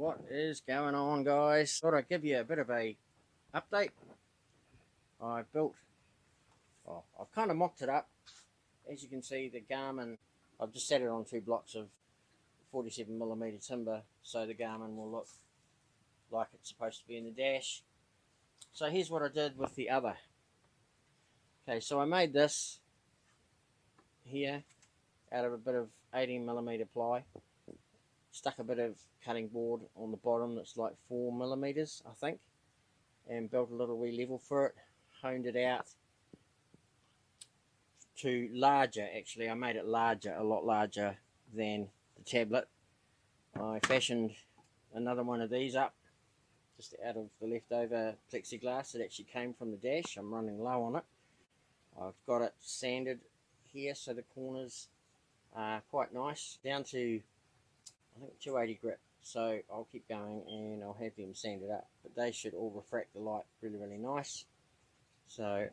What is going on, guys? Thought I'd give you a bit of a update. I've kind of mocked it up. As you can see, the Garmin, I've just set it on 2 blocks of 47mm timber, so the Garmin will look like it's supposed to be in the dash. So here's what I did with the other. Okay, so I made this here out of a bit of 18mm ply. Stuck a bit of cutting board on the bottom that's like 4mm, I think, and built a little wee level for it. Honed it out to larger. Actually, I made it larger, a lot larger than the tablet. I fashioned another one of these up just out of the leftover plexiglass that actually came from the dash. I'm running low on it. I've got it sanded here so the corners are quite nice, down to I think 280 grit. So I'll keep going and I'll have them sanded up, but they should all refract the light really nice. So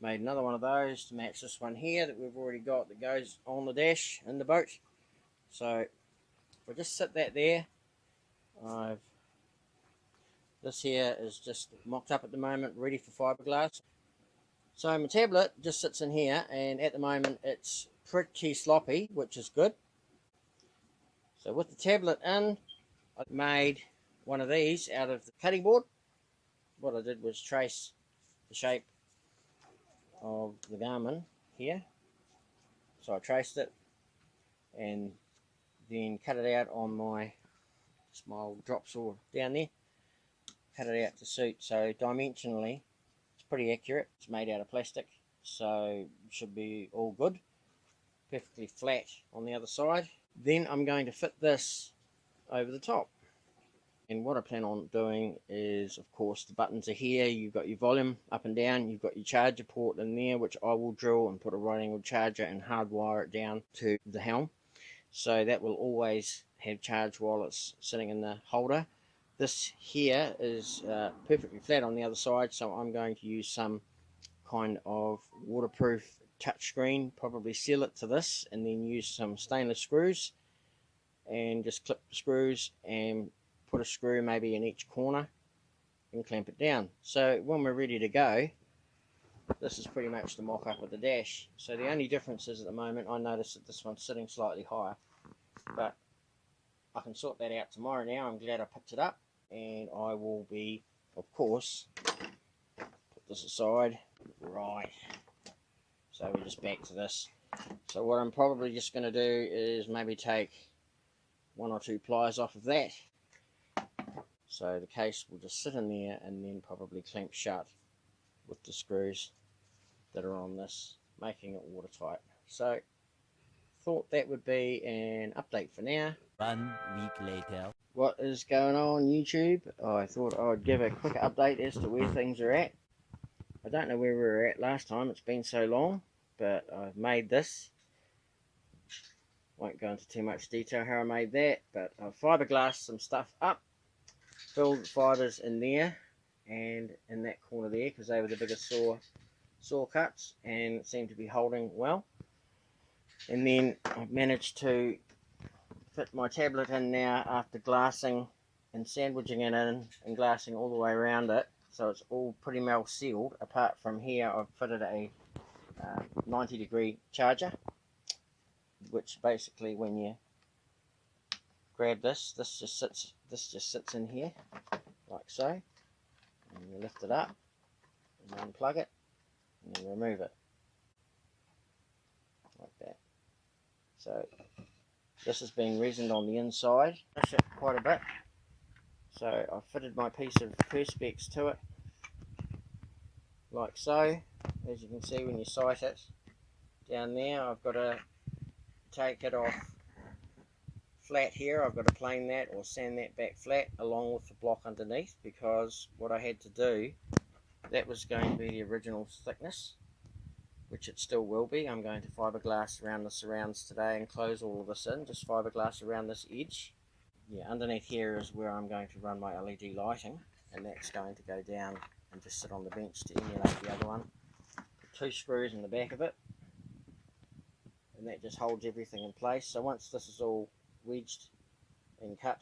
made another one of those to match this one here that we've already got that goes on the dash in the boat. So we'll just sit that there. This here is just mocked up at the moment, ready for fiberglass. So my tablet just sits in here, and at the moment it's pretty sloppy, which is good. So with the tablet in, I made one of these out of the cutting board. What I did was trace the shape of the Garmin here. So I traced it and then cut it out on my small drop saw down there. Cut it out to suit. So dimensionally, it's pretty accurate. It's made out of plastic, so should be all good. Perfectly flat on the other side. Then I'm going to fit this over the top. And what I plan on doing is, of course, the buttons are here. You've got your volume up and down. You've got your charger port in there, which I will drill and put a right angle charger and hardwire it down to the helm. So that will always have charge while it's sitting in the holder. This here is perfectly flat on the other side, so I'm going to use some kind of waterproof touchscreen, probably seal it to this, and then use some stainless screws and just clip the screws and put a screw maybe in each corner and clamp it down. So when we're ready to go, this is pretty much the mock-up of the dash. So the only difference is at the moment I notice that this one's sitting slightly higher, but I can sort that out tomorrow now. I'm glad I picked it up, and I will be, of course, put this aside. Right, so we're just back to this. So what I'm probably just going to do is maybe take 1 or 2 pliers off of that. So the case will just sit in there and then probably clamp shut with the screws that are on this, making it watertight. So thought that would be an update for now. 1 week later. What is going on YouTube? I thought I would give a quick update as to where things are at. I don't know where we were at last time, it's been so long, but I've made this. Won't go into too much detail how I made that, but I've fiberglassed some stuff up, filled the fibers in there and in that corner there because they were the biggest saw cuts and seem to be holding well. And then I've managed to fit my tablet in now after glassing and sandwiching it in and glassing all the way around it, so it's all pretty well sealed. Apart from here, I've fitted a 90-degree charger, which basically when you grab this just sits in here like so, and you lift it up and unplug it and then remove it like that. So this is being resined on the inside. Push it quite a bit. So I've fitted my piece of perspex to it like so. As you can see when you sight it down there, I've got to take it off flat here. I've got to plane that or sand that back flat along with the block underneath, because what I had to do, that was going to be the original thickness, which it still will be. I'm going to fiberglass around the surrounds today and close all of this in, just fiberglass around this edge. Yeah, underneath here is where I'm going to run my LED lighting, and that's going to go down and just sit on the bench to emulate the other one. Put 2 screws in the back of it, and that just holds everything in place. So once this is all wedged and cut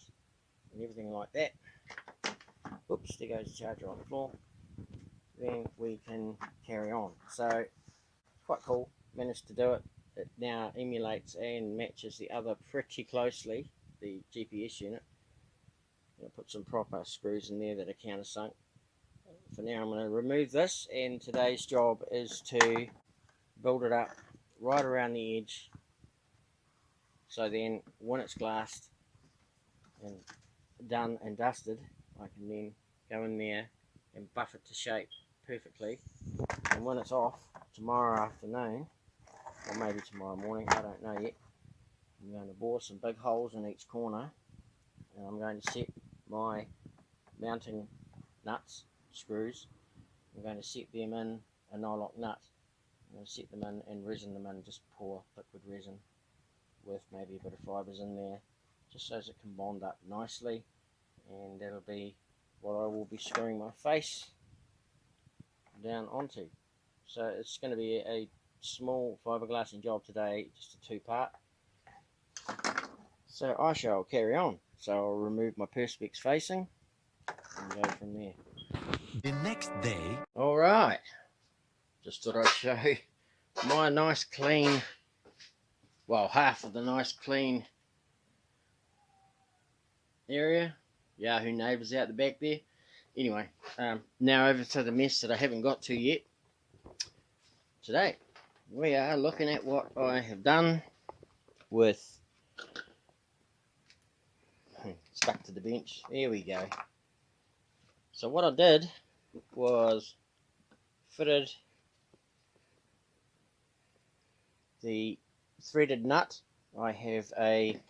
and everything like that. Oops, there goes the charger on the floor. Then we can carry on. So it's quite cool. Managed to do it. It now emulates and matches the other pretty closely, the GPS unit. I'll put some proper screws in there that are countersunk. For now I'm going to remove this, and today's job is to build it up right around the edge, so then when it's glassed and done and dusted, I can then go in there and buff it to shape perfectly. And when it's off tomorrow afternoon, or maybe tomorrow morning, I don't know yet, I'm going to bore some big holes in each corner, and I'm going to set my mounting nuts, screws. I'm going to set them in a nylock nut. I'm going to set them in and resin them in, just pour liquid resin with maybe a bit of fibres in there, just so as it can bond up nicely, and that'll be what I will be screwing my face down onto. So it's going to be a small fiberglassing job today, just a two-part. So I shall carry on. So I'll remove my perspex facing and go from there. The next day. Alright, just thought I'd show my nice clean, well, half of the nice clean area. Yahoo neighbours out the back there. Anyway, now over to the mess that I haven't got to yet. Today we are looking at what I have done with, stuck to the bench, there we go. So what I did was fitted the threaded nut. I have a,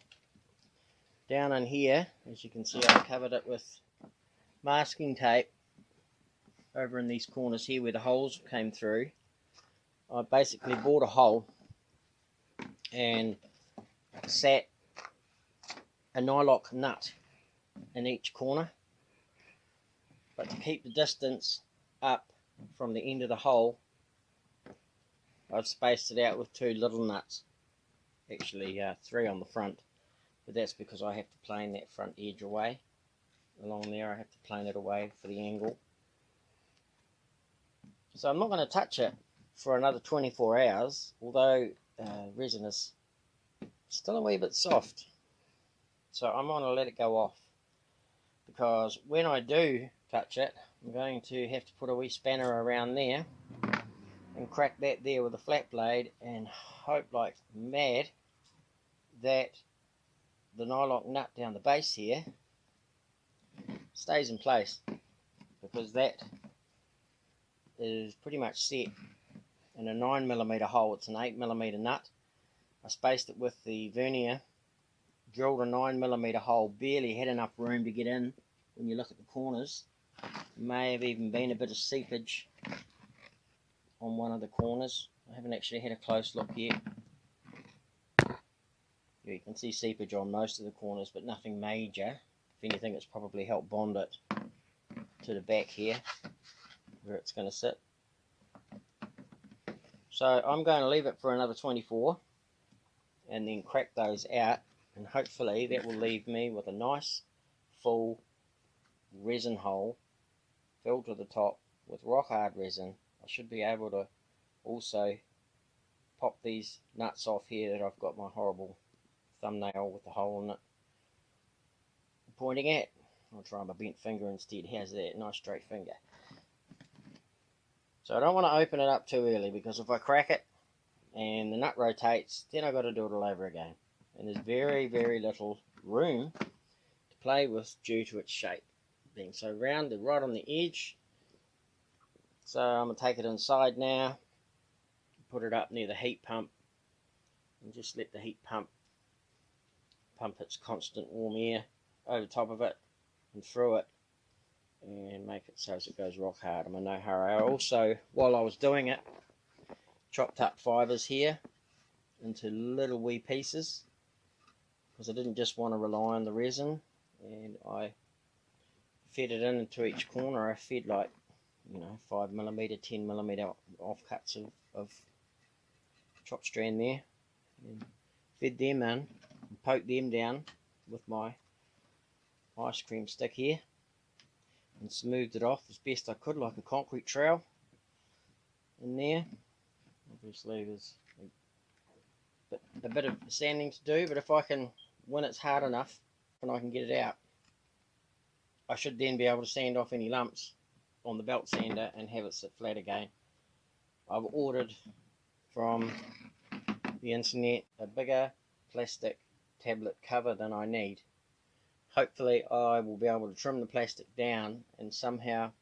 down in here, as you can see, I covered it with masking tape over in these corners here where the holes came through. I basically bored a hole and sat a nylock nut in each corner, but to keep the distance up from the end of the hole, I've spaced it out with two little nuts, actually 3 on the front, but that's because I have to plane that front edge away. Along there I have to plane it away for the angle. So I'm not going to touch it for another 24 hours, although resin is still a wee bit soft. So I'm going to let it go off, because when I do touch it, I'm going to have to put a wee spanner around there and crack that there with a flat blade, and hope like mad that the nylock nut down the base here stays in place, because that is pretty much set in a 9mm hole. It's an 8mm nut. I spaced it with the vernier, drilled a 9mm hole, barely had enough room to get in. When you look at the corners, may have even been a bit of seepage on one of the corners. I haven't actually had a close look yet. Yeah, you can see seepage on most of the corners, but nothing major. If anything, it's probably helped bond it to the back here where it's going to sit. So I'm going to leave it for another 24 and then crack those out, and hopefully that will leave me with a nice full resin hole filled to the top with rock hard resin. I should be able to also pop these nuts off here that I've got my horrible thumbnail with the hole in it pointing at. I'll try my bent finger instead. How's that? Nice straight finger. So I don't want to open it up too early, because if I crack it and the nut rotates, then I've got to do it all over again. And there's very, very little room to play with due to its shape being so rounded right on the edge. So I'm going to take it inside now, put it up near the heat pump, and just let the heat pump its constant warm air over top of it and through it, and make it so as it goes rock hard. I'm in no hurry. I also, while I was doing it, chopped up fibres here into little wee pieces, because I didn't just want to rely on the resin, and I fed it into each corner. I fed like, 5mm, 10mm offcuts of chopped strand there, and fed them in and poked them down with my ice cream stick here and smoothed it off as best I could, like a concrete trowel in there. Obviously there's a bit of sanding to do, but if I can, when it's hard enough and I can get it out, I should then be able to sand off any lumps on the belt sander and have it sit flat again. I've ordered from the internet a bigger plastic tablet cover than I need. Hopefully I will be able to trim the plastic down and somehow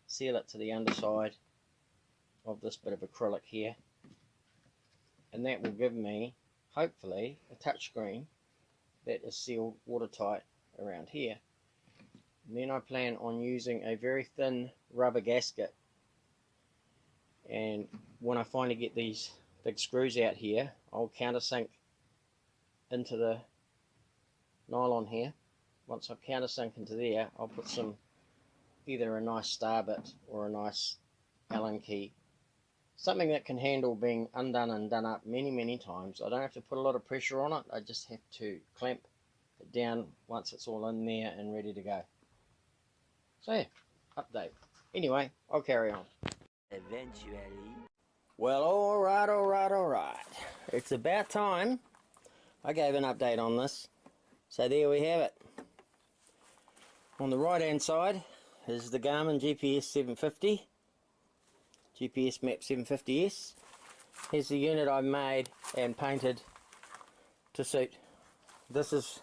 seal it to the underside of this bit of acrylic here, and that will give me hopefully a touchscreen that is sealed watertight around here. And then I plan on using a very thin rubber gasket, and when I finally get these big screws out here, I'll countersink into the nylon here. Once I countersink into there, I'll put some, either a nice star bit or a nice Allen key, something that can handle being undone and done up many times. I don't have to put a lot of pressure on it, I just have to clamp it down once it's all in there and ready to go. So yeah, update. Anyway, I'll carry on. Eventually. Well, alright. It's about time I gave an update on this. So there we have it. On the right hand side is the Garmin GPS 750. GPS Map 750S. Here's the unit I made and painted to suit. This is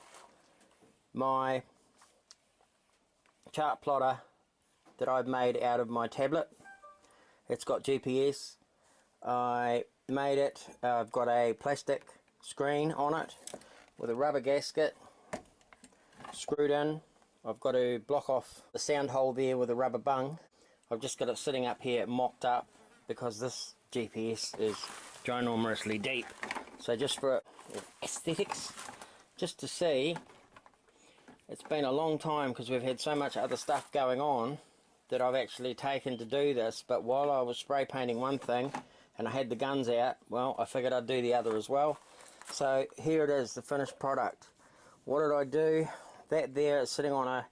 my chart plotter that I've made out of my tablet. It's got GPS. I made it, I've got a plastic screen on it with a rubber gasket screwed in. I've got to block off the sound hole there with a rubber bung. I've just got it sitting up here mocked up because this GPS is ginormously deep. So just for aesthetics, just to see, it's been a long time because we've had so much other stuff going on that I've actually taken to do this, but while I was spray painting one thing and I had the guns out, well, I figured I'd do the other as well. So here it is, the finished product. What did I do? That there is sitting on a,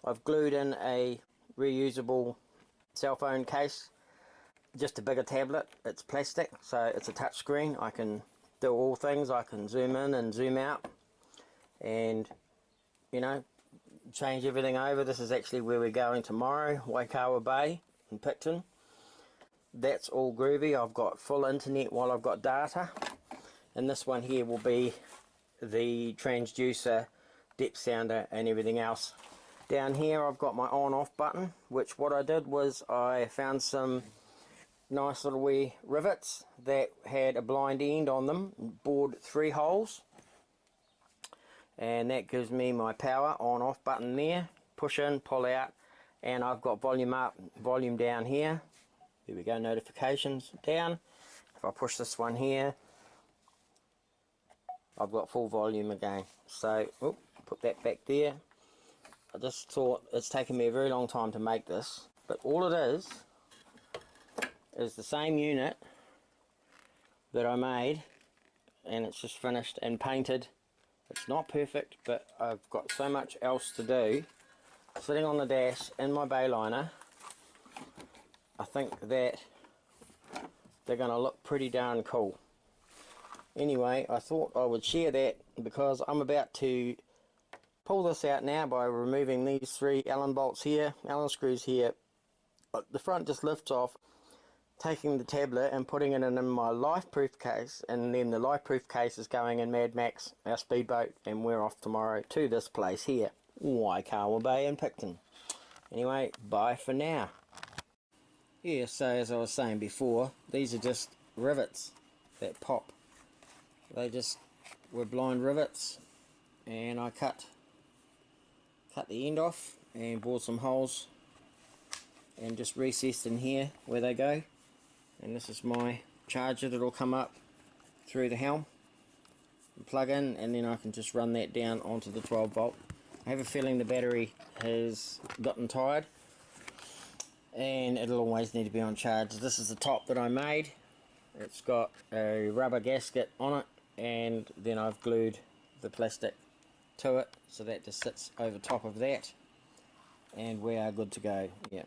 I've glued in a reusable cell phone case, just a bigger tablet. It's plastic, so it's a touch screen. I can do all things. I can zoom in and zoom out and, you know, change everything over. This is actually where we're going tomorrow, Waikawa Bay in Picton. That's all groovy. I've got full internet while I've got data, and this one here will be the transducer, depth sounder and everything else. Down here I've got my on off button, which what I did was I found some nice little wee rivets that had a blind end on them, bored 3 holes, and that gives me my power on off button there. Push in, pull out, and I've got volume up, volume down here. There we go, notifications down. If I push this one here, I've got full volume again. So put that back there. I just thought, it's taken me a very long time to make this, but all it is the same unit that I made, and it's just finished and painted. It's not perfect, but I've got so much else to do. Sitting on the dash in my bayliner, I think that they're going to look pretty darn cool. Anyway, I thought I would share that because I'm about to pull this out now by removing these 3 Allen bolts here, Allen screws here. The front just lifts off, taking the tablet and putting it in my life-proof case, and then the life-proof case is going in MADMAC'S, our speedboat, and we're off tomorrow to this place here, Waikawa Bay in Picton. Anyway, bye for now. Yeah, so as I was saying before, these are just rivets that pop. They just were blind rivets, and I cut the end off and bored some holes and just recessed in here where they go. And this is my charger that'll come up through the helm and plug in, and then I can just run that down onto the 12 volt. I have a feeling the battery has gotten tired and it'll always need to be on charge. This is the top that I made. It's got a rubber gasket on it, and then I've glued the plastic to it, so that just sits over top of that, and we are good to go. Yeah,